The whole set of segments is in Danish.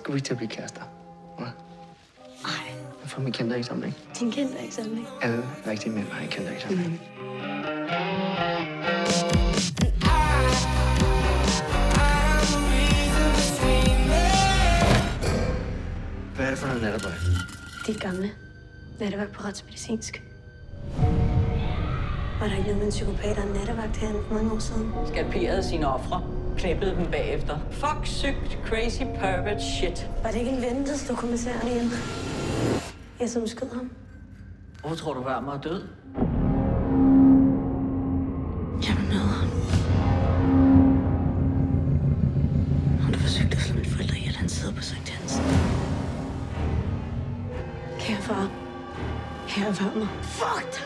Skulle vi ikke til at blive kærester? Ja. Ej. For min kindereksamen. Din kindereksamen? Alle rigtige mænd har en kindereksamen. Mm. Hvad er det for noget natterbrød? Dit gamle nattevagt på retsmedicinsk. Var der ikke noget med en psykopat og en nattevagt herinde for mange år siden? Skalperede sine ofre. Klæbede dem bagefter. Fuck, sygt, crazy, pervert shit. Var det ikke en ven, der stod kommissæren ihjel? Jeg som skød ham. Hvorfor tror du, Wermer er død? Jeg vil møde ham. Han forsøgte at slå mine forældre ihjel. Han sidder på Sankt Hans. Kære far. Kære Wermer. Fuck dig!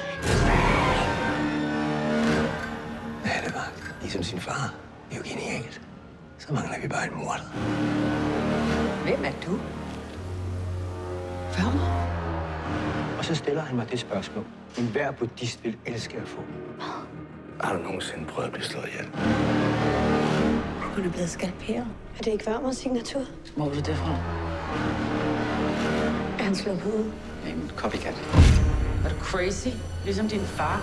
Nattevagt, ligesom sin far. Det er jo genialt. Så mangler vi bare en morder. Hvem er du? Wermer? Og så stiller han mig det spørgsmål. Enhver buddhist vil elske at få. Har du nogensinde prøvet at blive slået ihjel? Hun er blevet skalperet. Er det ikke Wermers signatur? Hvor er det fra? Er han slået på hovedet? En copycat. Er du crazy? Ligesom din far?